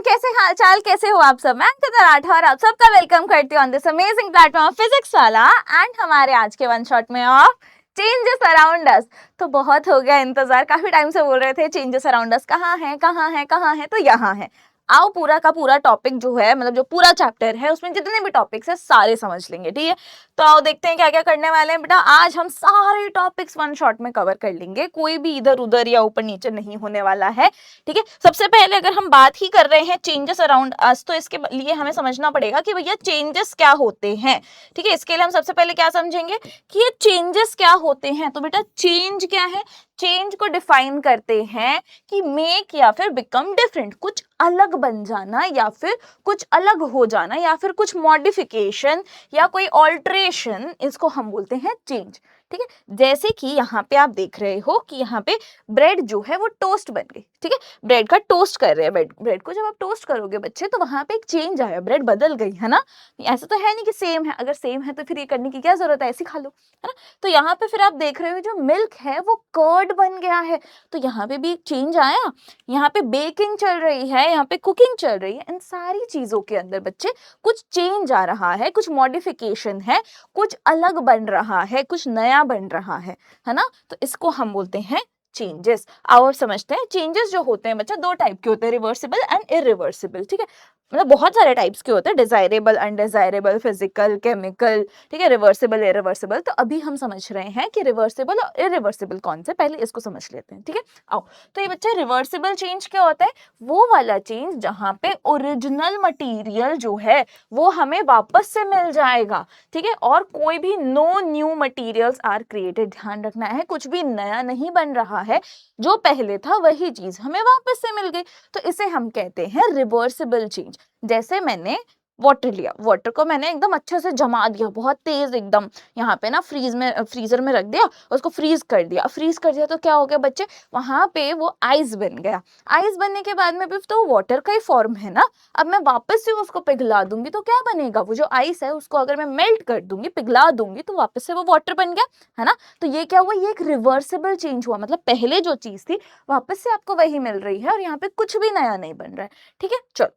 कैसे हाल चाल, कैसे हो आप सब। मैं अंकिता राठौर आप सबका वेलकम करती हूँ on this amazing platform physics वाला एंड हमारे आज के वन शॉट में ऑफ चेंजेस अराउंड अस। तो बहुत हो गया इंतजार, काफी टाइम से बोल रहे थे चेंजेस अराउंड अस कहाँ है कहाँ है कहाँ है, तो यहाँ है। आओ पूरा का पूरा टॉपिक जो है, मतलब जो पूरा चैप्टर है उसमें जितने भी टॉपिक्स है सारे समझ लेंगे, ठीक है। तो आओ देखते हैं क्या क्या करने वाले हैं बेटा। आज हम सारे टॉपिक्स वन शॉट में कवर कर लेंगे, कोई भी इधर उधर या ऊपर नीचे नहीं होने वाला है, ठीक है। सबसे पहले अगर हम बात ही कर रहे हैं चेंजेस अराउंड अस, तो इसके लिए हमें समझना पड़ेगा कि भैया चेंजेस क्या होते हैं, ठीक है। इसके लिए हम सबसे पहले क्या समझेंगे कि ये चेंजेस क्या होते हैं। तो बेटा चेंज क्या है, चेंज को डिफाइन करते हैं कि मेक या फिर बिकम डिफरेंट, कुछ अलग बन जाना या फिर कुछ अलग हो जाना या फिर कुछ मॉडिफिकेशन या कोई ऑल्ट्रेशन, इसको हम बोलते हैं चेंज, ठीक है। जैसे कि यहाँ पे आप देख रहे हो कि यहाँ पे ब्रेड जो है वो टोस्ट बन गई, ठीक है। ब्रेड का टोस्ट कर रहे हैं, ब्रेड को जब आप टोस्ट करोगे बच्चे तो वहां पे एक चेंज आया, ब्रेड बदल गई, है ना। ऐसा तो है नहीं कि सेम है, अगर सेम है तो फिर ये करने की क्या जरूरत है, ऐसे खा लो, है ना। तो यहाँ पे फिर आप देख रहे हो जो मिल्क है वो कर्ड बन गया है, तो यहाँ पे भी एक चेंज आया। यहाँ पे बेकिंग चल रही है, यहाँ पे कुकिंग चल रही है, इन सारी चीजों के अंदर बच्चे कुछ चेंज आ रहा है, कुछ मॉडिफिकेशन है, कुछ अलग बन रहा है, कुछ नया बन रहा है ना। तो इसको हम बोलते हैं चेंजेस। और समझते हैं चेंजेस जो होते हैं बच्चा दो टाइप के होते हैं, रिवर्सिबल एंड इरिवर्सिबल, ठीक है। मतलब बहुत सारे टाइप्स के होते हैं, डिजायरेबल, अनडिजायरेबल, फिजिकल, केमिकल, ठीक है, रिवर्सिबल, इरिवर्सिबल। तो अभी हम समझ रहे हैं कि रिवर्सिबल और इरिवर्सिबल कौन से, पहले इसको समझ लेते हैं, ठीक है। आओ, तो ये बच्चा रिवर्सिबल चेंज क्या होता है, वो वाला चेंज जहां पे ओरिजिनल मटेरियल जो है वो हमें वापस से मिल जाएगा, ठीक है, और कोई भी no new materials are created. ध्यान रखना है कुछ भी नया नहीं बन रहा है, जो पहले था वही चीज हमें वापस से मिल गई, तो इसे हम कहते हैं रिवर्सिबल चेंज। जैसे मैंने वाटर लिया, वाटर को मैंने एकदम अच्छे से जमा दिया, बहुत तेज एकदम, यहाँ पे ना फ्रीजर में रख दिया, उसको फ्रीज कर दिया। फ्रीज कर दिया तो क्या हो गया बच्चे, वहां पे वो आइस बन गया। आइस बनने के बाद में भी तो वाटर का ही फॉर्म है ना। अब मैं वापस से उसको पिघला दूंगी तो क्या बनेगा, वो जो आइस है उसको अगर मैं मेल्ट कर दूंगी, पिघला दूंगी, तो वापस से वो वाटर बन गया, है ना। तो ये क्या हुआ, ये एक रिवर्सिबल चेंज हुआ, मतलब पहले जो चीज थी वापस से आपको वही मिल रही है और यहाँ पे कुछ भी नया नहीं बन रहा है, ठीक है। चलो,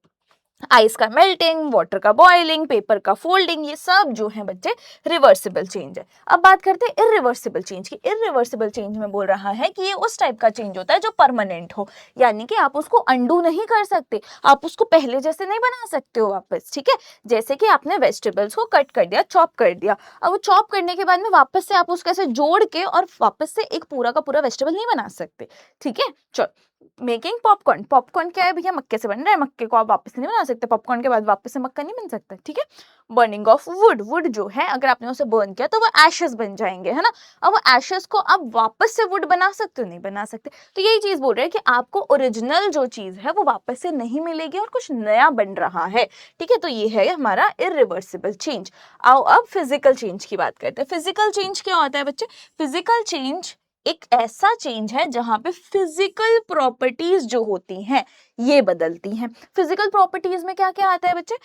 आइस का मेल्टिंग, वाटर का बॉइलिंग, पेपर का फोल्डिंग, ये सब जो है बच्चे रिवर्सिबल चेंज है। अब बात करते हैं इरिवर्सिबल चेंज की। इरिवर्सिबल चेंज में बोल रहा है कि ये उस टाइप का चेंज होता है जो परमानेंट हो, यानी कि आप उसको अंडू नहीं कर सकते, आप उसको पहले जैसे नहीं बना सकते हो वापस, ठीक है। जैसे कि आपने वेजिटेबल्स को कट कर दिया, चॉप कर दिया, अब वो चॉप करने के बाद में वापस से आप उसको ऐसे जोड़ के और वापस से एक पूरा का पूरा वेजिटेबल नहीं बना सकते, ठीक है। चलो, मेकिंग पॉपकॉर्न, पॉपकॉर्न क्या है भैया, मक्के से बन रहा है, मक्के को आप वापस नहीं बना सकते, पॉपकॉर्न के बाद वापस से मक्का नहीं बन सकता, ठीक है। बर्निंग ऑफ वुड, वुड जो है अगर आपने उसे बर्न किया तो वो एशेस बन जाएंगे, है ना। अब वो एशेस को आप वापस से वुड बना सकते हो, नहीं बना सकते। तो यही चीज बोल रहे हैं कि आपको ओरिजिनल जो चीज है वो वापस से नहीं मिलेगी और कुछ नया बन रहा है, ठीक है। तो ये है हमारा इरिवर्सिबल चेंज। आओ अब फिजिकल चेंज की बात करते हैं। फिजिकल चेंज क्या होता है बच्चे, फिजिकल चेंज एक ऐसा चेंज है जहां पे फिजिकल प्रॉपर्टीज जो होती हैं ये बदलती हैं। फिजिकल प्रॉपर्टीज में क्या क्या आता है बच्चे,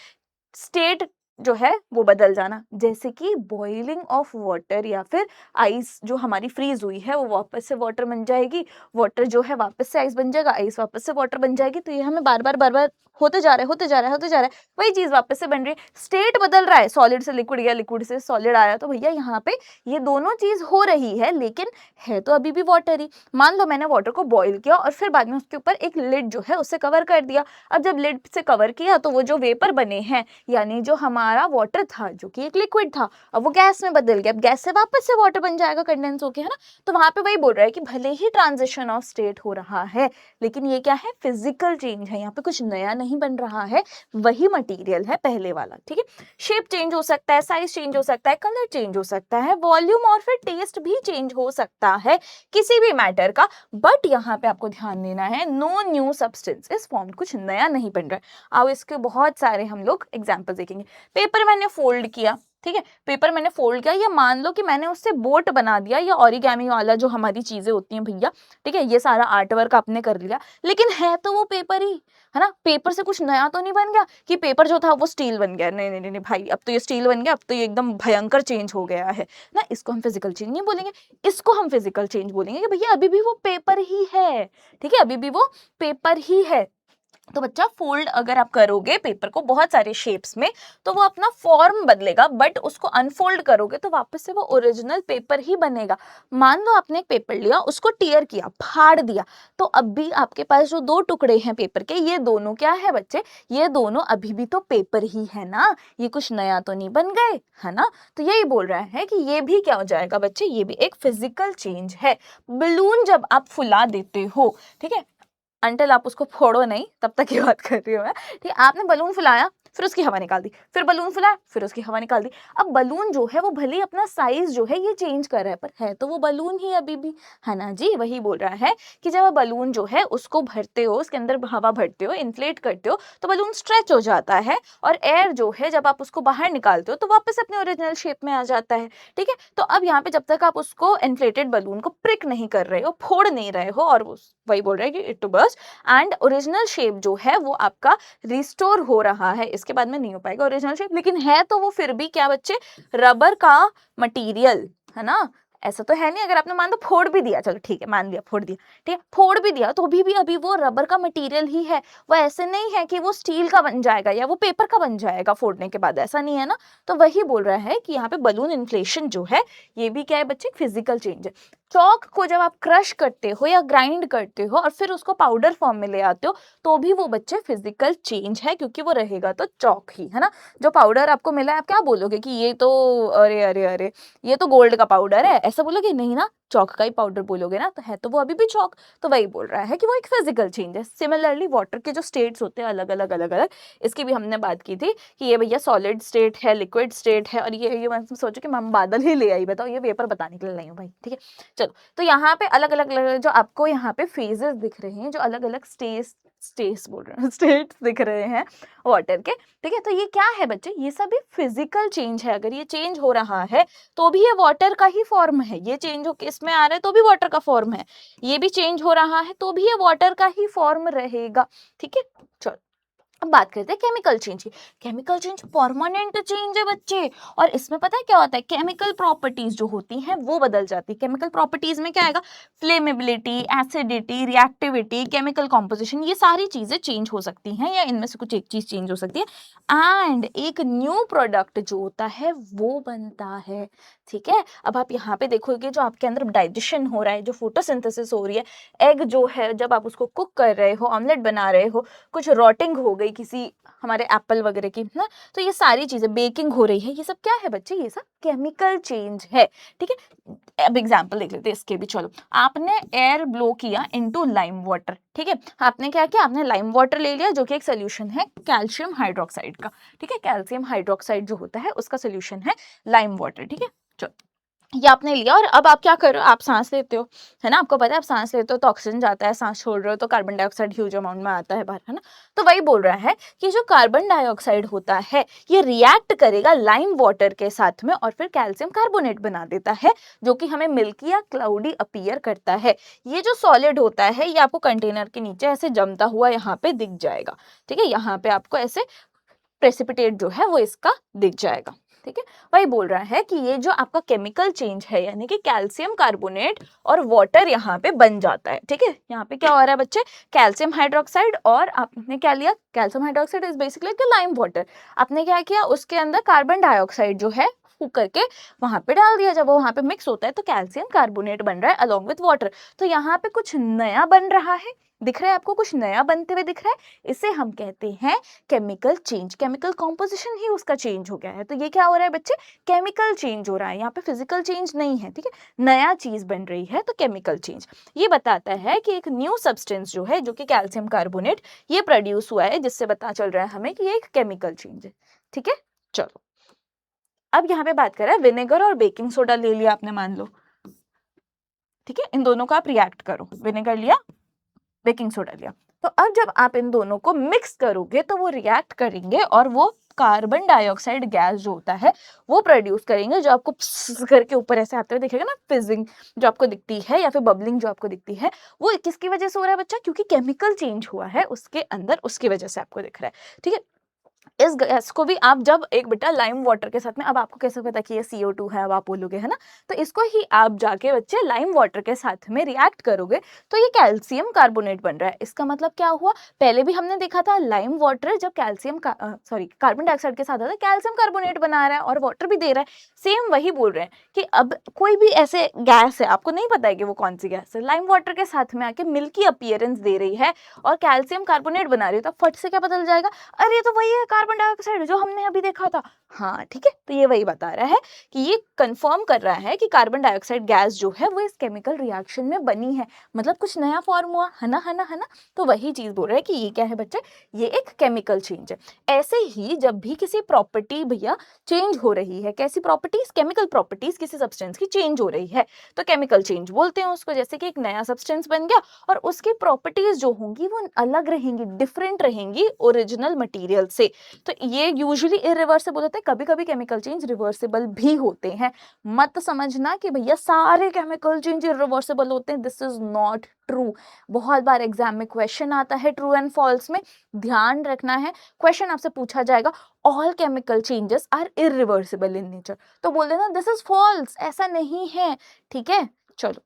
स्टेट जो है वो बदल जाना, जैसे कि बॉइलिंग ऑफ वाटर या फिर आइस जो हमारी फ्रीज हुई है वो वापस से वाटर बन जाएगी, वाटर जो है वापस से आइस बन जाएगा, आइस वापस से वाटर बन जाएगी। तो ये हमें बार बार होते जा रहा है, वही चीज वापस से बन रही है। स्टेट बदल रहा है, सॉलिड से लिक्विड या लिक्विड से सॉलिड आ रहा है, तो भैया यहाँ पे ये दोनों चीज हो रही है, लेकिन है तो अभी भी वाटर ही। मान लो मैंने वाटर को बॉईल किया और फिर बाद में उसके ऊपर एक लिड जो है उससे कवर कर दिया। अब जब लिड से कवर किया तो वो जो वेपर बने हैं, यानी जो हमारा वाटर था जो कि एक लिक्विड था, अब वो गैस में बदल गया, अब गैस से वापस से वाटर बन जाएगा कंडेंस होके, है ना। तो वहां पे वही बोल रहा है कि भले ही ट्रांजिशन ऑफ स्टेट हो रहा है, लेकिन ये क्या है, फिजिकल चेंज है, यहाँ पे कुछ नया नहीं बन रहा है, वही मटेरियल है पहले वाला, ठीक है। शेप चेंज हो सकता है, साइज चेंज हो सकता है, कलर चेंज हो सकता है, वॉल्यूम और फिर टेस्ट भी चेंज हो सकता है किसी भी मैटर का, बट यहाँ पे आपको ध्यान देना है no new substance is formed, कुछ नया नहीं बन रहा है। अब इसके बहुत सारे हम लोग एग्जांपल देखेंगे। पेपर मैंने फोल्ड किया, ठीक है, पेपर मैंने फोल्ड किया, या मान लो कि मैंने उससे बोट बना दिया, या ओरिगेमी वाला जो हमारी चीजें होती हैं भैया, ठीक है, ये सारा आर्ट वर्क आपने कर लिया, लेकिन है तो वो पेपर ही, है ना। पेपर से कुछ नया तो नहीं बन गया कि पेपर जो था वो स्टील बन गया, नहीं नहीं नहीं भाई, अब तो ये स्टील बन गया, अब तो ये एकदम भयंकर चेंज हो गया है ना। इसको हम फिजिकल चेंज नहीं बोलेंगे, इसको हम फिजिकल चेंज बोलेंगे कि भैया अभी भी वो पेपर ही है, ठीक है, अभी भी वो पेपर ही है। तो बच्चा फोल्ड अगर आप करोगे पेपर को बहुत सारे शेप्स में तो वो अपना फॉर्म बदलेगा, बट उसको अनफोल्ड करोगे तो वापस से वो ओरिजिनल पेपर ही बनेगा। मान लो आपने एक पेपर लिया, उसको टीयर किया, फाड़ दिया, तो अब भी आपके पास जो दो टुकड़े हैं पेपर के, ये दोनों क्या है बच्चे, ये दोनों अभी भी तो पेपर ही है ना, ये कुछ नया तो नहीं बन गए, है ना। तो यही बोल रहा है कि ये भी क्या हो जाएगा बच्चे, ये भी एक फिजिकल चेंज है। बलून जब आप फुला देते हो, ठीक है, अंटिल आप उसको फोड़ो नहीं, तब तक की बात कर रही हूँ मैं, ठीक है। आपने बलून फुलाया, फिर उसकी हवा निकाल दी, फिर बलून फुलाया, फिर उसकी हवा निकाल दी। अब बलून जो है वो भले ही अपना साइज जो है ये चेंज कर रहा है, पर है तो वो बलून ही अभी भी, है ना जी। वही बोल रहा है कि जब आप बलून जो है उसको भरते हो, उसके अंदर हवा भरते हो, इन्फ्लेट करते हो, तो बलून स्ट्रेच हो जाता है, और एयर जो है जब आप उसको बाहर निकालते हो तो वापस अपने ओरिजिनल शेप में आ जाता है, ठीक है। तो अब यहाँ पे जब तक आप उसको इन्फ्लेटेड बलून को प्रिक नहीं कर रहे हो, फोड़ नहीं रहे हो, और वही बोल रहे हैं कि it to burst and original shape जो है वो आपका रिस्टोर हो रहा है। इसके बाद में नहीं हो पाएगा ओरिजिनल शेप, लेकिन है तो वो फिर भी क्या बच्चे, रबर का मटेरियल, है ना। ऐसा तो है नहीं, अगर आपने मान लो फोड़ भी दिया, चलो ठीक है मान लिया फोड़ दिया, ठीक है, फोड़ भी दिया तो भी अभी वो रबर का मटेरियल ही है। वो ऐसे नहीं है कि वो स्टील का बन जाएगा या वो पेपर का बन जाएगा फोड़ने के बाद, ऐसा नहीं है ना। तो वही बोल रहा है कि यहाँ पे बलून इन्फ्लेशन जो है ये भी क्या है बच्चे, फिजिकल चेंज है। चौक को जब आप क्रश करते हो या ग्राइंड करते हो और फिर उसको पाउडर फॉर्म में ले आते हो, तो भी वो बच्चे फिजिकल चेंज है, क्योंकि वो रहेगा तो चौक ही, है ना। जो पाउडर आपको मिला है, आप क्या बोलोगे कि ये तो, अरे अरे अरे, ये तो गोल्ड का पाउडर है, ऐसा बोलोगे नहीं ना, चौक का ही पाउडर बोलोगे ना, तो है तो वो अभी भी चौक। तो वही बोल रहा है कि वो एक फिजिकल चेंज है। सिमिलरली वाटर के जो स्टेट्स होते हैं अलग अलग अलग अलग, इसकी भी हमने बात की थी कि ये भैया सॉलिड स्टेट है, लिक्विड स्टेट है, और ये मैं सोचो कि मैं बादल ही ले आई, बताओ, ये वेपर बताने के लिए नहीं हूँ भाई, ठीक है। चलो, तो यहाँ पे अलग अलग जो आपको यहाँ पे फेजेस दिख रहे हैं, जो अलग अलग स्टेट्स बोल रहे हैं स्टेट्स दिख रहे हैं वाटर के, ठीक है। तो ये क्या है बच्चे, ये सब फिजिकल चेंज है। अगर ये चेंज हो रहा है तो भी ये वाटर का ही फॉर्म है, ये चेंज हो किस में आ रहा है तो भी वाटर का फॉर्म है, ये भी चेंज हो रहा है तो भी ये वाटर का ही फॉर्म रहेगा, ठीक है। चलो, अब बात करते हैं केमिकल चेंज की। केमिकल चेंज परमानेंट चेंज है बच्चे, और इसमें पता है क्या होता है, केमिकल प्रॉपर्टीज जो होती हैं वो बदल जाती है। केमिकल प्रॉपर्टीज में क्या आएगा, flammability, acidity, reactivity, chemical composition, ये सारी चीजें चेंज हो सकती हैं, या इनमें से कुछ एक चीज चेंज हो सकती है, एंड एक न्यू प्रोडक्ट जो होता है वो बनता है, ठीक है। अब आप यहाँ पे देखोगे जो आपके अंदर डाइजेशन हो रहा है, जो फोटोसिंथेसिस हो रही है, एग जो है जब आप उसको कुक कर रहे हो, ऑमलेट बना रहे हो, कुछ रॉटिंग हो गई किसी हमारे एप्पल वगैरह की ना, तो ये सारी चीजें, बेकिंग हो रही है, ये सब क्या है बच्चे, ये सब केमिकल चेंज है, ठीक है। अब एग्जांपल देख लेते हैं इसके भी। चलो, आपने एयर ब्लो किया इनटू लाइम वाटर, ठीक है, आपने क्या किया, आपने लाइम वाटर ले लिया जो कि एक सोल्यूशन है कैल्शियम हाइड्रोक्साइड का, ठीक है, कैल्शियम हाइड्रोक्साइड जो होता है उसका सोल्यूशन है लाइम वाटर, ठीक है। चलो, ये आपने लिया, और अब आप क्या कर रहे हो, आप सांस लेते हो, है ना, आपको पता है आप सांस लेते हो तो ऑक्सीजन जाता है, सांस छोड़ रहे हो तो कार्बन डाइऑक्साइड ह्यूज अमाउंट में आता है बाहर, है ना। तो वही बोल रहा है कि जो कार्बन डाइऑक्साइड होता है ये रिएक्ट करेगा लाइम वाटर के साथ में, और फिर कैल्शियम कार्बोनेट बना देता है, जो कि हमें मिल्की या क्लाउडी अपीयर करता है। ये जो सॉलिड होता है ये आपको कंटेनर के नीचे ऐसे जमता हुआ यहाँ पे दिख जाएगा, ठीक है, यहाँ पे आपको ऐसे प्रेसिपिटेट जो है वो इसका दिख जाएगा, ठीक है। वही बोल रहा है कि ये जो आपका केमिकल चेंज है, यानी कि कैल्शियम कार्बोनेट और वाटर यहाँ पे बन जाता है, ठीक है। यहाँ पे क्या हो रहा है बच्चे, कैल्शियम हाइड्रोक्साइड, और आपने क्या लिया, calcium hydroxide is basically lime water, आपने क्या किया, उसके अंदर कार्बन डाइऑक्साइड जो है फूक करके वहां पे डाल दिया, जब वो वहां पे मिक्स होता है तो कैल्शियम कार्बोनेट बन रहा है अलॉन्ग विथ वाटर। तो यहाँ पे कुछ नया बन रहा है, दिख रहा है आपको, कुछ नया बनते हुए दिख रहा है, इसे हम कहते हैं केमिकल चेंज। केमिकल कॉम्पोजिशन ही उसका चेंज हो गया है, तो ये क्या हो रहा है बच्चे, केमिकल चेंज हो रहा है, यहाँ पे फिजिकल चेंज नहीं है, ठीक है, नया चीज बन रही है, तो केमिकल चेंज ये बताता है कि एक न्यू सब्सटेंस जो है, जो कि कैल्शियम कार्बोनेट, ये प्रोड्यूस हुआ है, जिससे पता चल रहा है हमें कि ये एक केमिकल चेंज है, ठीक है। चलो, अब यहाँ पे बात कर रहा है विनेगर और बेकिंग सोडा ले लिया आपने, मान लो, ठीक है, इन दोनों का आप रिएक्ट करो, विनेगर लिया, बेकिंग सोडा लिया, तो अब जब आप इन दोनों को मिक्स करोगे तो वो रिएक्ट करेंगे, और वो कार्बन डाइऑक्साइड गैस जो होता है वो प्रोड्यूस करेंगे, जो आपको प्स करके ऊपर ऐसे आते हुए दिखेगा ना, फिजिंग जो आपको दिखती है या फिर बबलिंग जो आपको दिखती है, वो किसकी वजह से हो रहा है बच्चा, क्योंकि केमिकल चेंज हुआ है उसके अंदर, उसकी वजह से आपको दिख रहा है, ठीक है। इस गैस को भी आप जब एक बेटा लाइम वाटर के साथ में, अब आपको कैसे पता कि ये CO2 है, अब आप बोलोगे है ना, तो इसको ही आप जाके बच्चे लाइम वाटर के साथ में रिएक्ट करोगे तो ये कैल्शियम कार्बोनेट बन रहा है। इसका मतलब क्या हुआ, पहले भी हमने देखा था लाइम वाटर जब कैल्शियम का सॉरी कार्बन डाइऑक्साइड के साथ आता है कैल्शियम कार्बोनेट बना रहा है और वाटर भी दे रहा है। सेम वही बोल रहे हैं कि अब कोई भी ऐसे गैस है, आपको नहीं पता है कि वो कौन सी गैस है, लाइम वाटर के साथ में आके मिल्की अपीयरेंस दे रही है और कैल्शियम कार्बोनेट बना रही है, तो फट से क्या पता चल जाएगा, अरे ये तो वही है कार्बन डाइऑक्साइड जो हमने अभी देखा था। हाँ ठीक है, तो ये वही बता रहा है कि ये कंफर्म कर रहा है कि कार्बन डाइऑक्साइड गैस जो है वो इस केमिकल रिएक्शन में बनी है, मतलब कुछ नया फॉर्म हुआ है ना, है ना, है ना। तो वही चीज बोल रहा है कि ये क्या है बच्चे, ये एक केमिकल चेंज है। ऐसे ही जब भी किसी प्रॉपर्टी भैया चेंज हो रही है, कैसी प्रॉपर्टीज, केमिकल प्रॉपर्टीज किसी सब्सटेंस की चेंज हो रही है तो केमिकल चेंज बोलते हैं उसको। जैसे कि एक नया सब्सटेंस बन गया और उसकी प्रॉपर्टीज जो होंगी वो अलग रहेंगी, डिफरेंट रहेंगी ओरिजिनल मटेरियल से, तो ये यूजुअली इरिवर्सिबल होते हैं। कभी कभी केमिकल चेंज रिवर्सिबल भी होते हैं, मत समझना कि भैया सारे केमिकल चेंज इरिवर्सिबल होते हैं, दिस इज नॉट ट्रू। बहुत बार एग्जाम में क्वेश्चन आता है ट्रू एंड फॉल्स में, ध्यान रखना है, क्वेश्चन आपसे पूछा जाएगा all chemical changes are irreversible in nature, तो बोल देना दिस इज फॉल्स, ऐसा नहीं है, ठीक है। चलो,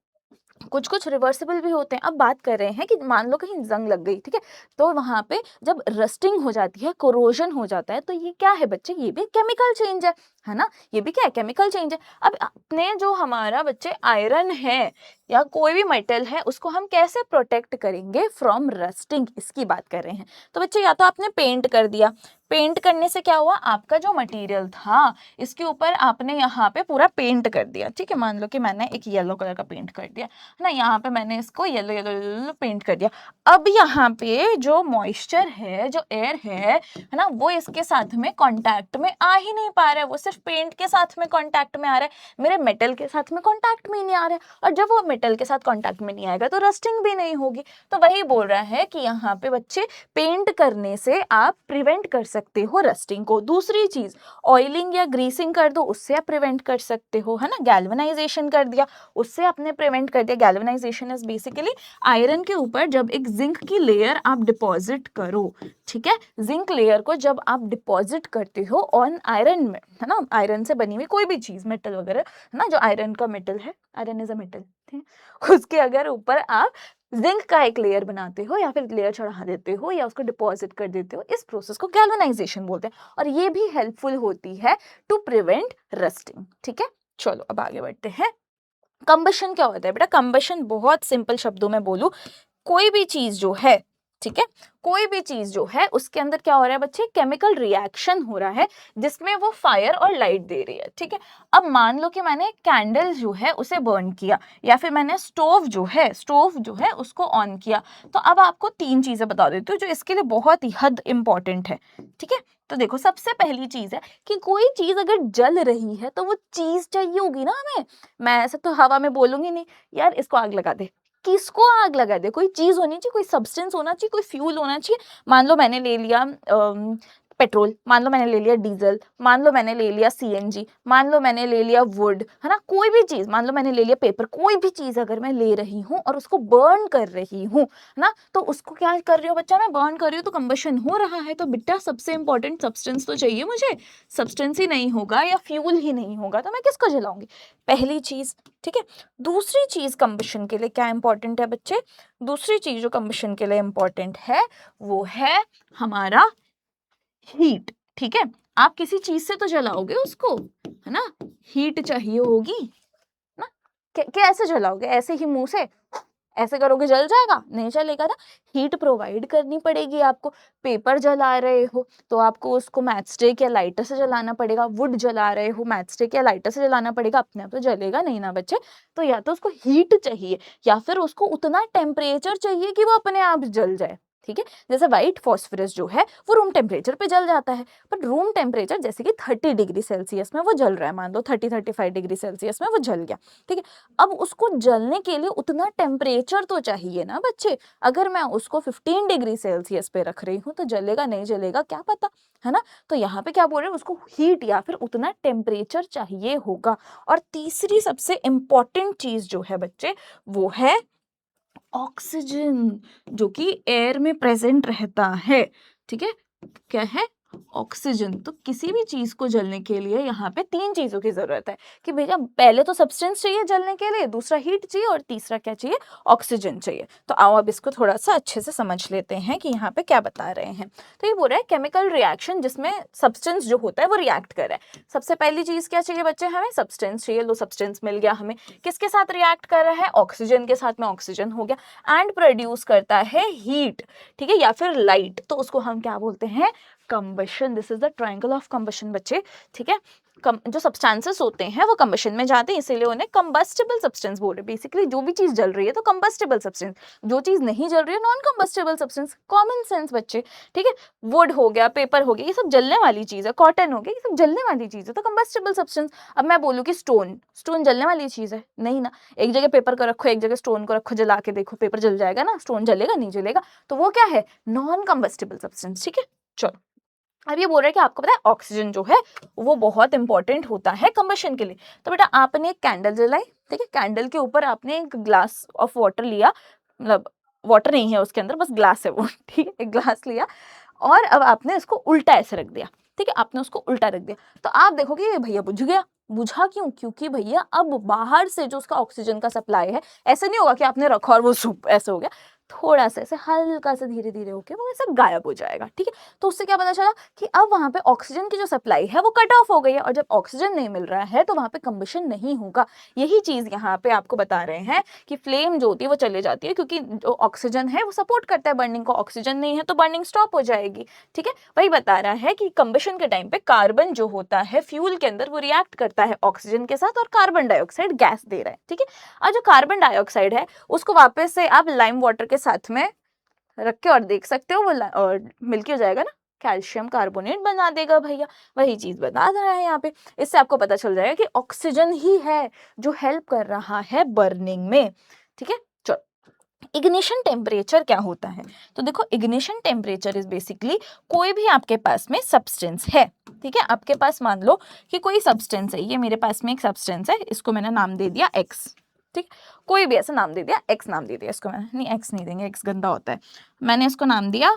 कुछ कुछ रिवर्सिबल भी होते हैं। अब बात कर रहे हैं कि मान लो कहीं जंग लग गई, ठीक है, तो वहां पे जब रस्टिंग हो जाती है, कोरोजन हो जाता है, तो ये क्या है बच्चे, ये भी केमिकल चेंज है ना, ये भी क्या है, केमिकल चेंज है। अब अपने जो हमारा बच्चे आयरन है या कोई भी मेटल है उसको हम कैसे प्रोटेक्ट करेंगे फ्रॉम रस्टिंग, इसकी बात कर रहे हैं। तो बच्चे या तो आपने पेंट कर दिया, पेंट करने से क्या हुआ, आपका जो मटेरियल था इसके ऊपर आपने यहाँ पे पूरा पेंट कर दिया, ठीक है, मान लो कि मैंने एक येलो कलर का पेंट कर दिया है ना, यहाँ पे मैंने इसको येलो येलो येलो पेंट कर दिया। अब यहाँ पे जो मॉइस्चर है, जो एयर है ना, वो इसके साथ में कांटेक्ट में आ ही नहीं पा रहा है, वो सिर्फ पेंट के साथ में कांटेक्ट में आ रहा है, मेरे मेटल के साथ में कांटेक्ट में नहीं आ रहा है, और जब वो मेटल के साथ कांटेक्ट में नहीं आएगा तो रस्टिंग भी नहीं होगी। तो वही बोल रहा है कि यहाँ पे बच्चे पेंट करने से आप प्रिवेंट कर सकते हो रस्टिंग को। दूसरी चीज, ऑयलिंग या ग्रीसिंग कर दो, उससे आप प्रिवेंट कर सकते हो, है ना, गैल्वेनाइजेशन कर दिया, उससे आपने प्रिवेंट कर दिया। गैल्वेनाइजेशन इज बेसिकली आयरन के ऊपर जब एक जिंक की लेयर आप डिपॉजिट करो, ठीक है, जिंक लेयर को जब आप डिपॉजिट करते हो ऑन आयरन में, है ना, आयरन से बनी हुई कोई भी चीज, मेटल वगैरह, है ना, जो आयरन का मेटल है, आयरन इज अ मेटल, ठीक है, उसके अगर ऊपर आप जिंक का एक लेयर बनाते हो या फिर लेयर चढ़ा देते हो या उसको डिपॉजिट कर देते हो, इस प्रोसेस को गैल्वेनाइजेशन बोलते हैं, और ये भी हेल्पफुल होती है टू प्रिवेंट रस्टिंग, ठीक है। चलो अब आगे बढ़ते हैं। कंबशन क्या होता है बेटा, कंबशन बहुत सिंपल शब्दों में बोलूं, कोई भी चीज जो है, ठीक है, कोई भी चीज जो है उसके अंदर क्या हो रहा है बच्चे, केमिकल रिएक्शन हो रहा है जिसमें वो फायर और लाइट दे रही है, ठीक है। अब मान लो कि मैंने कैंडल जो है उसे बर्न किया या फिर मैंने स्टोव जो है उसको ऑन किया, तो अब आपको तीन चीजें बता देती हूँ जो इसके लिए बहुत ही हद इंपॉर्टेंट है, ठीक है। तो देखो, सबसे पहली चीज है कि कोई चीज अगर जल रही है तो वो चीज चाहिए होगी ना हमें, मैं ऐसे तो हवा में बोलूंगी नहीं यार इसको आग लगा दे, किसको आग लगा दे, कोई चीज होनी चाहिए, कोई सब्सटेंस होना चाहिए, कोई फ्यूल होना चाहिए। मान लो मैंने ले लिया पेट्रोल, मान लो मैंने ले लिया डीजल, मान लो मैंने ले लिया CNG, मान लो मैंने ले लिया वुड, है ना, कोई भी चीज, मान लो मैंने ले लिया पेपर, कोई भी चीज अगर मैं ले रही हूँ और उसको बर्न कर रही हूँ ना, तो उसको क्या कर रही हूँ बच्चा, मैं बर्न कर रही हूँ तो कंबशन हो रहा है, तो बेटा सबसे इंपॉर्टेंट सब्सटेंस तो चाहिए मुझे, सब्सटेंस ही नहीं होगा या फ्यूल ही नहीं होगा तो मैं किसको जलाऊंगी, पहली चीज, ठीक है। दूसरी चीज कंबशन के लिए क्या इंपॉर्टेंट है बच्चे, दूसरी चीज जो कंबशन के लिए इंपॉर्टेंट है वो है हमारा हीट, ठीक है। आप किसी चीज से तो जलाओगे उसको, है ना, हीट चाहिए होगी ना, कैसे जलाओगे, ऐसे ही मुंह से ऐसे करोगे जल जाएगा, नहीं चलेगा ना, हीट प्रोवाइड करनी पड़ेगी आपको। पेपर जला रहे हो तो आपको उसको मैचस्टिक या लाइटर से जलाना पड़ेगा, वुड जला रहे हो मैचस्टिक या लाइटर से जलाना पड़ेगा, अपने आप तो जलेगा नहीं ना बच्चे। तो या तो उसको हीट चाहिए या फिर उसको उतना टेम्परेचर चाहिए कि वो अपने आप जल जाए, ठीक है। जैसे व्हाइट फॉस्फोरस जो है वो रूम टेम्परेचर पे जल जाता है, पर रूम टेम्परेचर जैसे कि 30 डिग्री सेल्सियस में वो जल रहा है, मान लो 30-35 डिग्री सेल्सियस में वो जल गया, ठीक है। अब उसको जलने के लिए उतना टेम्परेचर तो चाहिए ना बच्चे, अगर मैं उसको 15 डिग्री सेल्सियस पे रख रही हूँ तो जलेगा नहीं जलेगा क्या पता, है ना। तो यहाँ पे क्या बोल रहे हैं, उसको हीट या फिर उतना टेम्परेचर चाहिए होगा। और तीसरी सबसे इंपॉर्टेंट चीज जो है बच्चे वो है ऑक्सीजन, जो कि एयर में प्रेजेंट रहता है, ठीक है, क्या है, ऑक्सीजन। तो किसी भी चीज को जलने के लिए यहाँ पे 3 चीजों की जरूरत है कि भैया पहले तो सब्सटेंस चाहिए जलने के लिए, दूसरा हीट चाहिए और तीसरा क्या चाहिए, ऑक्सीजन चाहिए। तो आओ अब इसको थोड़ा सा अच्छे से समझ लेते हैं कि यहाँ पे क्या बता रहे हैं। तो ये बोल रहा है केमिकल रिएक्शन जिसमें सब्सटेंस जो होता है वो रिएक्ट कर रहा है। सबसे पहली चीज क्या चाहिए बच्चे, हमें सब्सटेंस चाहिए। लो सब्सटेंस मिल गया हमें, किसके साथ रिएक्ट कर रहा है, ऑक्सीजन के साथ में, ऑक्सीजन हो गया एंड प्रोड्यूस करता है हीट, ठीक है, या फिर लाइट। तो उसको हम क्या बोलते हैं, combustion. This is the triangle of combustion बच्चे, ठीक है। जो सब्सटेंसेस होते हैं वो कंबशन में जाते हैं, इसीलिए उन्हें कंबस्टिबल सब्सटेंस बोल रहे हैं। बेसिकली जो भी चीज जल रही है तो कंबस्टिबल सब्सटेंस, जो चीज नहीं जल रही है non combustible substance. Common sense बच्चे, ठीक है। वुड हो गया, पेपर हो गया, ये सब जलने वाली चीज है। कॉटन हो गया, ये सब जलने वाली चीज है, तो कंबस्टिबल सब्सटेंस। अब मैं बोलूँ कि स्टोन, स्टोन जलने वाली चीज है? नहीं ना। एक जगह पेपर को रखो, एक जगह स्टोन को रखो, जला के देखो, पेपर जल जाएगा ना, स्टोन जलेगा नहीं जलेगा। तो वो क्या है, नॉन कंबस्टिबल सब्सटेंस, ठीक है। चलो अब ये बोल रहा है कि आपको पता है ऑक्सीजन जो है वो बहुत इंपॉर्टेंट होता है कंबशन के लिए। तो बेटा आपने एक कैंडल जलाई, ठीक है, कैंडल के ऊपर आपने एक ग्लास ऑफ वाटर लिया, मतलब वाटर नहीं है उसके अंदर, बस ग्लास है वो, ठीक है, एक ग्लास लिया और अब आपने उसको उल्टा ऐसे रख दिया, ठीक है, आपने उसको उल्टा रख दिया। तो आप देखोगे ये भैया बुझ गया। बुझा क्यों? क्योंकि भैया अब बाहर से जो उसका ऑक्सीजन का सप्लाई है, ऐसे नहीं होगा कि आपने रखा और वो सूप ऐसे हो गया, थोड़ा सा ऐसे हल्का सा धीरे धीरे होके वो ऐसे गायब हो जाएगा, ठीक है। तो उससे क्या पता चला कि अब वहां पे ऑक्सीजन की जो सप्लाई है वो कट ऑफ हो गई है, और जब ऑक्सीजन नहीं मिल रहा है तो वहां पे कंबशन नहीं होगा। यही चीज यहाँ पे आपको बता रहे हैं कि फ्लेम जो होती है वो चले जाती है, क्योंकि जो ऑक्सीजन है वो सपोर्ट करता है बर्निंग को, ऑक्सीजन नहीं है तो बर्निंग स्टॉप हो जाएगी, ठीक है। वही बता रहा है कि कंबशन के टाइम पे कार्बन जो होता है फ्यूल के अंदर वो रिएक्ट करता है ऑक्सीजन के साथ और कार्बन डाइऑक्साइड गैस दे रहा है, ठीक है। और जो कार्बन डाइऑक्साइड है उसको वापस से आप लाइम वाटर के साथ में रख के और देख सकते हो, वो और मिल्की हो जाएगा ना, कैल्शियम कार्बोनेट बना देगा भैया। वही चीज बता रहा है यहाँ पे। इससे आपको पता चल जाएगा कि ऑक्सीजन ही है जो हेल्प कर रहा है बर्निंग में, ठीक है। चलो इग्निशन टेम्परेचर क्या होता है, तो देखो इग्निशन टेम्परेचर इज बेसिकली कोई भी आपके पास में सब्सटेंस है, ठीक है। आपके पास मान लो कि कोई सब्सटेंस है, ये मेरे पास में एक सब्सटेंस है, इसको मैंने नाम दे दिया एक्स, ठीक, कोई भी ऐसा नाम दे दिया, एक्स नाम दे दिया इसको मैंने, नहीं एक्स नहीं देंगे, एक्स गंदा होता है, मैंने इसको नाम दिया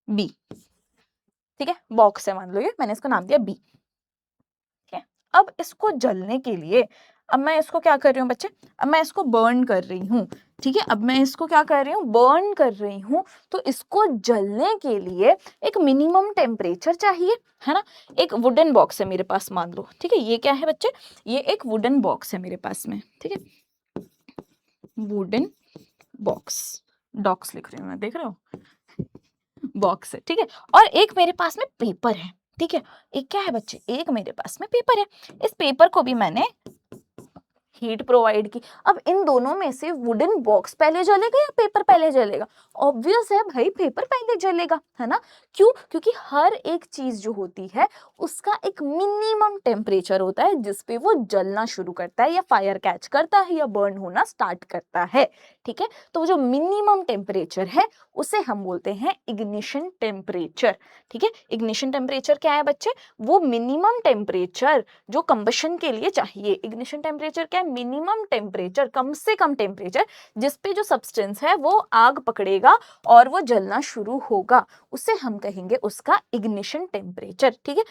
बी, ठीक है, बॉक्स है मान लो ये, मैंने इसको नाम दिया बी, ठीक है। अब इसको जलने के लिए अब मैं इसको क्या कर रही हूँ बच्चे, अब मैं इसको बर्न कर रही हूँ, ठीक है। अब मैं इसको क्या कर रही हूँ, बर्न कर रही हूँ। तो इसको जलने के लिए एक मिनिमम टेम्परेचर चाहिए, है ना। एक वुडन बॉक्स है मेरे पास मान लो, ठीक है, ये क्या है बच्चे, ये एक वुडन बॉक्स है मेरे पास में, ठीक है, वुडन बॉक्स, डॉक्स लिख रही हूँ मैं, देख रहे हो, बॉक्स है, ठीक है। और एक मेरे पास में पेपर है, ठीक है, एक क्या है बच्चे, एक मेरे पास में पेपर है। इस पेपर को भी मैंने हीट प्रोवाइड की। अब इन दोनों में से वुडन बॉक्स पहले जलेगा या पेपर पहले जलेगा? ऑब्वियस है भाई, पेपर पहले जलेगा, है ना। क्यों? क्योंकि हर एक चीज जो होती है उसका एक मिनिमम टेम्परेचर होता है जिसपे वो जलना शुरू करता है या फायर कैच करता है या बर्न होना स्टार्ट करता है, ठीक है। तो वो जो मिनिमम टेम्परेचर है उसे हम बोलते हैं इग्निशन टेम्परेचर, ठीक है। इग्निशन टेम्परेचर क्या है बच्चे, वो मिनिमम टेम्परेचर जो कंबशन के लिए चाहिए। इग्निशन टेम्परेचर क्या है, मिनिमम टेम्परेचर, कम से कम टेम्परेचर जिस पे जो सब्सटेंस है वो आग पकड़ेगा और वो जलना शुरू होगा, उसे हम कहेंगे उसका इग्निशन टेम्परेचर, ठीक है।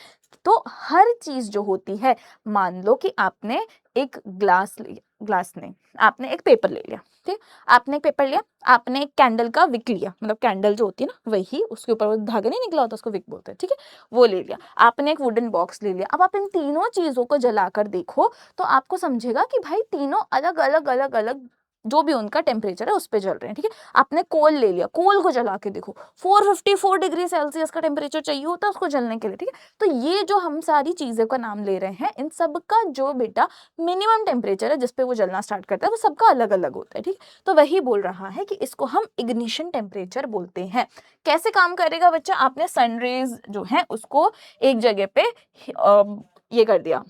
तो हर चीज जो होती है, मान लो कि आपने एक ग्लास लिया, ग्लास नहीं, आपने एक पेपर ले लिया, ठीक, आपने एक पेपर लिया, आपने एक कैंडल का विक लिया, मतलब कैंडल जो होती है ना वही, उसके ऊपर वो धागा नहीं निकला होता उसको विक बोलते हैं, ठीक है, वो ले लिया। आपने एक वुडन बॉक्स ले लिया। अब आप इन तीनों चीजों को जलाकर देखो तो आपको समझेगा कि भाई तीनों अलग अलग अलग अलग जो भी उनका टेम्परेचर है उस पे जल रहे हैं, ठीक है। आपने कोल ले लिया, कोल को जला के देखो, 454 डिग्री सेल्सियस का टेम्परेचर चाहिए होता है उसको जलने के लिए, ठीक है। तो ये जो हम सारी चीजों का नाम ले रहे हैं, इन सब का जो बेटा मिनिमम टेम्परेचर है जिसपे वो जलना स्टार्ट करता है वो सबका अलग अलग होता है, ठीक है। तो वही बोल रहा है कि इसको हम इग्निशन टेम्परेचर बोलते हैं। कैसे काम करेगा बच्चा, आपने सनरेज जो है उसको एक जगह पे ये कर दिया,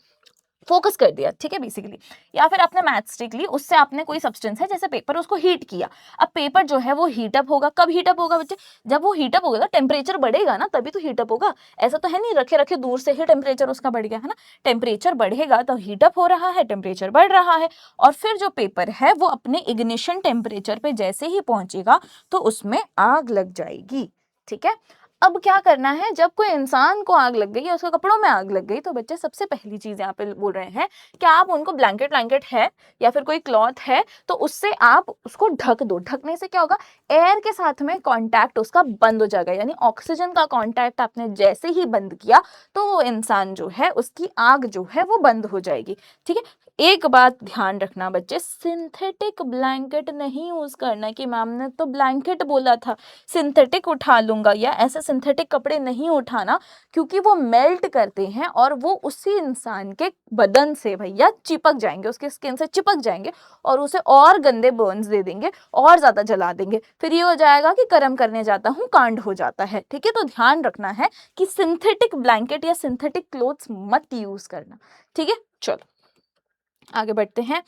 फोकस कर दिया, ठीक है, बेसिकली, या फिर आपने मैच स्टिक ली, उससे आपने कोई सब्सटेंस है जैसे पेपर, उसको हीट किया। अब पेपर जो है वो हीटअप होगा, कब हीटअप होगा बच्चे, जब वो हीटअप होगा टेम्परेचर बढ़ेगा ना, तभी तो हीटअप होगा। ऐसा तो है नहीं रखे रखे दूर से ही टेम्परेचर उसका बढ़ गया, है ना। टेम्परेचर बढ़ेगा तो हीटअप हो रहा है, टेम्परेचर बढ़ रहा है, और फिर जो पेपर है वो अपने इग्निशन टेम्परेचर पे जैसे ही पहुंचेगा तो उसमें आग लग जाएगी, ठीक है। अब क्या करना है, जब कोई इंसान को आग लग गई या उसके कपड़ों में आग लग गई, तो बच्चे सबसे पहली चीज यहाँ पे बोल रहे हैं कि आप उनको ब्लैंकेट है या फिर कोई क्लॉथ है तो उससे आप उसको ढक दो। ढकने से क्या होगा, एयर के साथ में कांटेक्ट उसका बंद हो जाएगा, यानी ऑक्सीजन का कांटेक्ट आपने जैसे ही बंद किया तो वो इंसान जो है उसकी आग जो है वो बंद हो जाएगी। ठीक है, एक बात ध्यान रखना बच्चे, सिंथेटिक ब्लैंकेट नहीं यूज करना कि मैम ने तो ब्लैंकेट बोला था, सिंथेटिक उठा लूंगा, या ऐसे सिंथेटिक कपड़े नहीं उठाना, क्योंकि वो मेल्ट करते हैं और वो उसी इंसान के बदन से भैया चिपक जाएंगे, उसके स्किन से चिपक जाएंगे और उसे और गंदे बर्न्स दे देंगे और ज्यादा जला देंगे। फिर ये हो जाएगा कि कर्म करने जाता हूँ कांड हो जाता है। ठीक है, तो ध्यान रखना है कि सिंथेटिक ब्लैंकेट या सिंथेटिक क्लोथ्स मत यूज करना। ठीक है, चलो आगे बढ़ते हैं।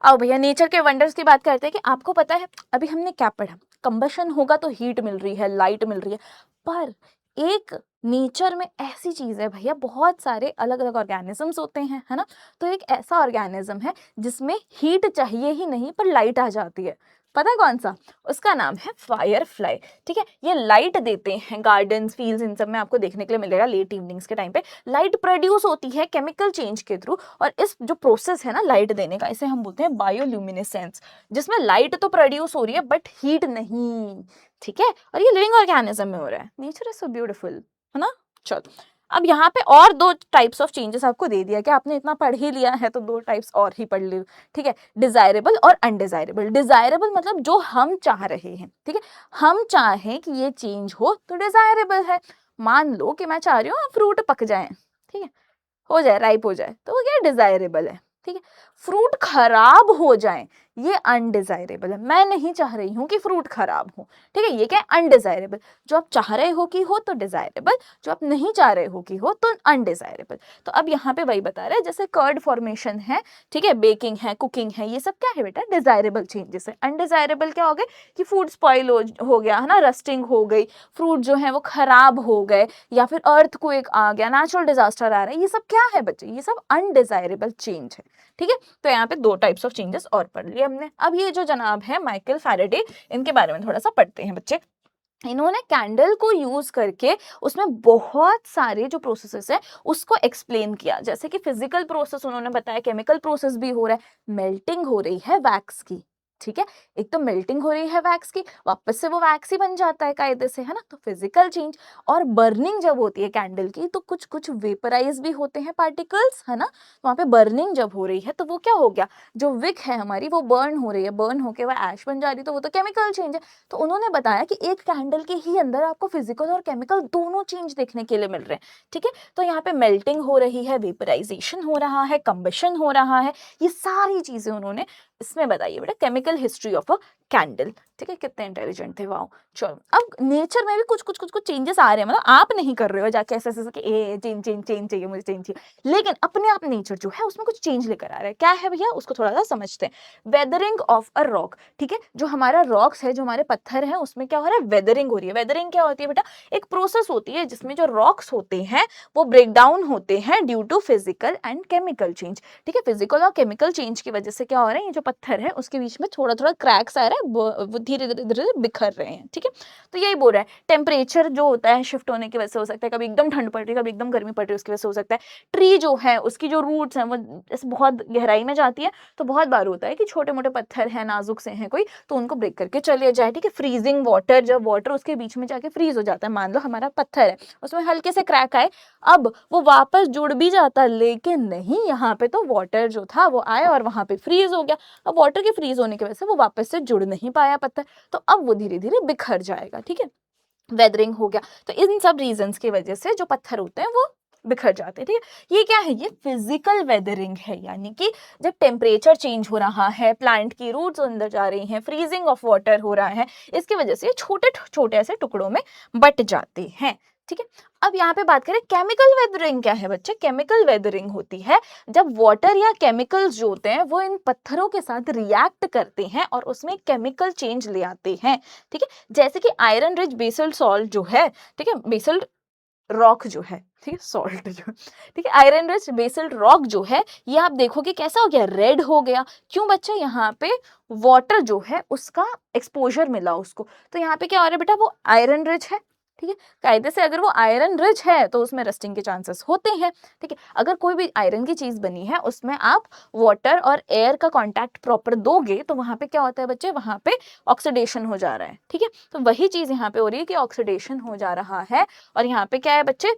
आओ भैया नेचर के वंडर्स की बात करते हैं कि आपको पता है अभी हमने क्या पढ़ा, कंबशन होगा तो हीट मिल रही है, लाइट मिल रही है, पर एक नेचर में ऐसी चीज है भैया, बहुत सारे अलग अलग ऑर्गेनिजम्स होते हैं, है ना। तो एक ऐसा ऑर्गेनिज्म है जिसमें हीट चाहिए ही नहीं पर लाइट आ जाती है, पता है कौन सा, उसका नाम है फायर फ्लाई। ठीक है, ये लाइट देते हैं गार्डन्स, फील्ड्स, इन सब में आपको देखने के लिए मिलेगा लेट इवनिंग्स के टाइम पे। लाइट प्रोड्यूस होती है केमिकल चेंज के थ्रू, और इस जो प्रोसेस है ना लाइट देने का, इसे हम बोलते हैं बायोल्यूमिनेसेंस, जिसमें लाइट तो प्रोड्यूस हो रही है बट हीट नहीं। ठीक है, और ये लिविंग ऑर्गेनिज्म में हो रहा है। नेचर इज सो ब्यूटीफुल, है ना। चलो अब यहाँ पे और दो टाइप्स ऑफ चेंजेस आपको दे दिया कि आपने इतना पढ़ ही लिया है तो दो टाइप्स और ही पढ़ ली। ठीक है, डिजायरेबल और अनडिजायरेबल। डिजायरेबल मतलब जो हम चाह रहे हैं, ठीक है, हम चाहें कि ये चेंज हो तो डिजायरेबल है। मान लो कि मैं चाह रही हूँ फ्रूट पक जाए, ठीक है, हो जाए, राइप हो जाए, तो वो क्या डिजायरेबल है। ठीक है, फ्रूट खराब हो जाए ये अनडिजायरेबल है, मैं नहीं चाह रही हूं कि फ्रूट खराब हो। ठीक है, ये क्या है, अनडिजायरेबल। जो आप चाह रहे हो कि हो तो डिजायरेबल, जो आप नहीं चाह रहे हो कि हो तो अनडिजायरेबल। तो अब यहाँ पे वही बता रहे हैं, जैसे कर्ड फॉर्मेशन है, ठीक है, बेकिंग है, कुकिंग है, ये सब क्या है बेटा, डिजायरेबल चेंजेस है। अनडिजायरेबल क्या हो गए कि फूड स्पॉइल हो गया, है ना, रस्टिंग हो गई, फ्रूट जो है वो खराब हो गए, या फिर अर्थक्वेक आ गया, नेचुरल डिजास्टर आ रहा है, ये सब क्या है बच्चे, ये सब अनडिजायरेबल चेंज है। ठीक है, तो यहाँ पे दो टाइप्स ऑफ चेंजेस और पढ़ लिए हमने। अब ये जो जनाब है माइकल फैराडे, इनके बारे में थोड़ा सा पढ़ते हैं बच्चे। इन्होंने कैंडल को यूज करके उसमें बहुत सारे जो प्रोसेसेस है उसको एक्सप्लेन किया, जैसे कि फिजिकल प्रोसेस उन्होंने बताया, केमिकल प्रोसेस भी हो रहा है, मेल्टिंग हो रही है वैक्स की। ठीक है, एक तो मेल्टिंग हो रही है वैक्स की, वापस से वो वैक्स ही बन जाता है कायदे से, है ना, तो फिजिकल चेंज। और बर्निंग जब होती है कैंडल की तो कुछ कुछ वेपराइज भी होते हैं पार्टिकल्स, है ना, वहां पे बर्निंग जब हो रही है तो वो क्या हो गया, जो विक है हमारी वो बर्न हो रही है, बर्न होके वो ऐश बन जा रही है, तो वो तो केमिकल चेंज है। तो उन्होंने बताया कि एक कैंडल के ही अंदर आपको फिजिकल और केमिकल दोनों चेंज देखने के लिए मिल रहे हैं। ठीक है, तो यहाँ पे मेल्टिंग हो रही है, वेपराइजेशन हो रहा है, कंबशन हो रहा है, ये सारी चीजें उन्होंने इसमें बताइए बेटा, chemical history of a candle. ठीक है, कितने इंटेलिजेंट थे, वाओ। चलो अब नेचर में भी कुछ चेंजेस आ रहे हैं, मतलब आप नहीं कर रहे हो जाके ऐसे ऐसे कि ए चेंज चेंज चेंज चाहिए, मुझे चेंज चाहिए, लेकिन अपने आप नेचर जो है उसमें कुछ चेंज लेकर आ रहा है। क्या है भैया, उसको थोड़ा सा समझते हैं। Weathering of a rock. ठीक है, जो हमारा रॉक्स है, जो हमारे पत्थर है, उसमें क्या हो रहा है, वेदरिंग हो रही है। वेदरिंग क्या होती है बेटा, एक प्रोसेस होती है जिसमें जो रॉक्स होते हैं वो ब्रेक डाउन होते हैं due to physical and chemical change. ठीक है, फिजिकल और केमिकल चेंज की वजह से क्या हो रहा है, ये जो पत्थर है उसके बीच में थोड़ा थोड़ा क्रैक्स आ रहा है, वो धीरे धीरे धीरे बिखर रहे हैं। ठीक है, तो यही बोल रहा है, टेम्परेचर जो होता है शिफ्ट होने की वजह से हो सकता है, कभी एकदम ठंड पड़ रही है, कभी एकदम गर्मी पड़ रही है, उसकी वजह से हो सकता है। ट्री जो है उसकी जो रूट्स हैं वो बहुत गहराई में जाती है, तो बहुत बार होता है कि छोटे मोटे पत्थर हैं, नाजुक से हैं कोई, तो उनको ब्रेक करके चले जाए। ठीक है, फ्रीजिंग वाटर, जब वाटर उसके बीच में जाके फ्रीज हो जाता है, मान लो हमारा पत्थर है उसमें हल्के से क्रैक आए, अब वो वापस जुड़ भी जाता, लेकिन नहीं, यहाँ पे तो वाटर जो था वो आया और वहां पे फ्रीज हो गया। अब वाटर के फ्रीज होने की वजह से वो वापस से जुड़ नहीं पाया पत्थर, तो अब वो धीरे धीरे बिखर जाएगा। ठीक है, वेदरिंग हो गया, तो इन सब रीजंस की वजह से जो पत्थर होते हैं वो बिखर जाते हैं। ठीक है, ये क्या है, ये फिजिकल वेदरिंग है, यानी कि जब टेम्परेचर चेंज हो रहा है, प्लांट की रूट्स अंदर जा रही हैं, फ्रीजिंग ऑफ वाटर हो रहा है, इसकी वजह से छोटे छोटे ऐसे टुकड़ों में बट जाते हैं। ठीक है, अब यहाँ पे बात करें केमिकल वेदरिंग क्या है बच्चे। केमिकल वेदरिंग होती है जब वाटर या केमिकल्स जो होते हैं वो इन पत्थरों के साथ रिएक्ट करते हैं और उसमें केमिकल चेंज ले आते हैं। ठीक है, जैसे कि आयरन रिच बेसल्ट सॉल्ट जो है, ठीक है, बेसल्ट रॉक जो है, ठीक है, सॉल्ट जो, ठीक है, आयरन रिच बेसल्ट रॉक जो है, ये आप देखोगे कैसा हो गया, रेड हो गया। क्यों बच्चे, यहाँ पे वाटर जो है उसका एक्सपोजर मिला उसको, तो यहाँ पे क्या हो रहा है बेटा, वो आयरन रिच है, ठीक है। कायदे से अगर वो आयरन रिच है तो उसमें रस्टिंग के चांसेस होते हैं, ठीक है। अगर कोई भी आयरन की चीज बनी है उसमें आप वाटर और एयर का कांटेक्ट प्रॉपर दोगे तो वहां पे क्या होता है बच्चे, वहां पे ऑक्सीडेशन हो जा रहा है, ठीक है। तो वही चीज यहाँ पे हो रही है कि ऑक्सीडेशन हो जा रहा है। और यहाँ पे क्या है बच्चे,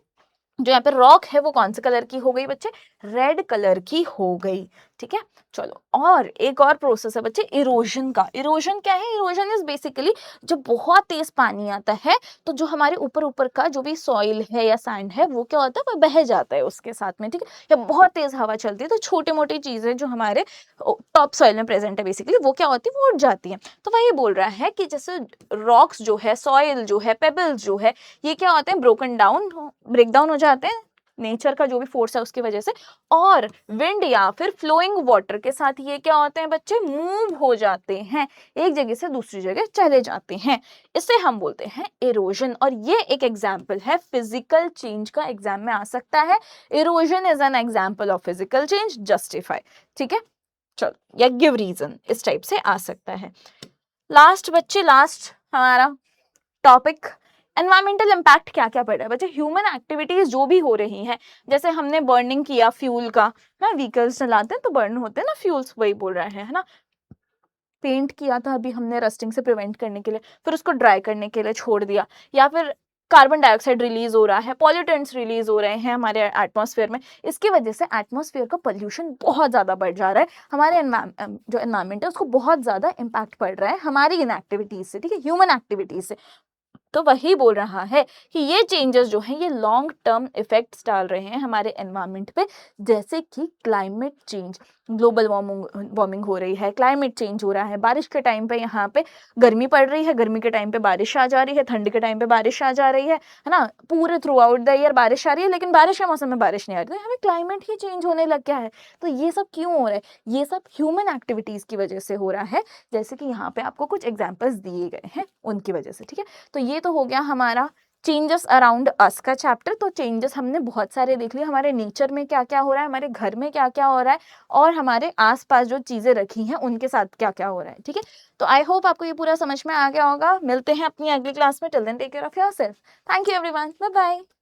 जो यहाँ पे रॉक है वो कौन से कलर की हो गई बच्चे, रेड कलर की हो गई, ठीक है। चलो, और एक और प्रोसेस है बच्चे इरोजन का। इरोजन क्या है, इरोजन इज बेसिकली जब बहुत तेज पानी आता है तो जो हमारे ऊपर ऊपर का जो भी सॉइल है या सैंड है वो क्या होता है, वो बह जाता है उसके साथ में, ठीक है। या बहुत तेज हवा चलती है तो छोटे मोटी चीजें जो हमारे टॉप सॉइल में प्रेजेंट है बेसिकली वो क्या होती है, वो उड़ जाती है। तो वही बोल रहा है कि जैसे रॉक्स जो है, सॉइल जो है, पेबल्स जो है, ये क्या होते हैं, ब्रोकन डाउन, ब्रेक डाउन हो जाते हैं नेचर का जो भी फोर्स है उसकी वजह से। और विंड या फिर फ्लोइंग वाटर के साथ ये क्या होते हैं बच्चे, मूव हो जाते हैं, एक जगह से दूसरी जगह चले जाते हैं। इसे हम बोलते हैं इरोजन। और ये एक एग्जाम्पल है फिजिकल चेंज का, एग्जाम में आ सकता है। Erosion is an example of physical change, justify, ठीक है। चलो, या गिव रीजन, इस टाइप से आ सकता है। लास्ट बच्चे, लास्ट हमारा टॉपिक, एनवायरमेंटल इम्पैक्ट क्या क्या पड़ रहा है बच्चे। ह्यूमन एक्टिविटीज जो भी हो रही हैं, जैसे हमने बर्निंग किया फ्यूल का ना, व्हीकल्स चलाते हैं तो बर्न होते हैं ना फ्यूल्स, वही बोल रहा है ना। पेंट किया था अभी हमने रस्टिंग से प्रिवेंट करने के लिए, फिर उसको ड्राई करने के लिए छोड़ दिया, या फिर कार्बन डाइऑक्साइड रिलीज हो रहा है, पॉल्यूटेंट्स रिलीज हो रहे हैं हमारे एटमॉस्फेयर में, इसकी वजह से एटमॉस्फेयर का पोल्यूशन बहुत ज़्यादा बढ़ जा रहा है। हमारे जो एनवायरमेंट है उसको बहुत ज़्यादा इम्पैक्ट पड़ रहा है हमारी इन एक्टिविटीज से, ठीक है, ह्यूमन एक्टिविटीज से। तो वही बोल रहा है कि ये चेंजेस जो हैं ये लॉन्ग टर्म इफेक्ट्स डाल रहे हैं हमारे एनवायरनमेंट पे, जैसे कि क्लाइमेट चेंज, ग्लोबल वार्मिंग हो रही है, क्लाइमेट चेंज हो रहा है, बारिश के टाइम पे यहाँ पे गर्मी पड़ रही है, गर्मी के टाइम पे बारिश आ जा रही है, ठंड के टाइम पे बारिश आ जा रही है ना। पूरे थ्रू आउट द ईयर बारिश आ रही है लेकिन बारिश के मौसम में बारिश नहीं आ रही, तो यहाँ पे क्लाइमेट ही चेंज होने लग गया है। तो ये सब क्यों हो रहा है, ये सब ह्यूमन एक्टिविटीज की वजह से हो रहा है, जैसे कि यहाँ पे आपको कुछ एग्जाम्पल्स दिए गए हैं उनकी वजह से, ठीक है। तो ये तो हो गया हमारा चेंजेस अराउंड अस का चैप्टर। तो चेंजेस हमने बहुत सारे देख लिए, हमारे नेचर में क्या क्या हो रहा है, हमारे घर में क्या क्या हो रहा है, और हमारे आसपास जो चीजें रखी हैं उनके साथ क्या क्या हो रहा है, ठीक है। तो आई होप आपको ये पूरा समझ में आ गया होगा। मिलते हैं अपनी अगली क्लास में। Till then take care of yourself. Thank you everyone, bye bye.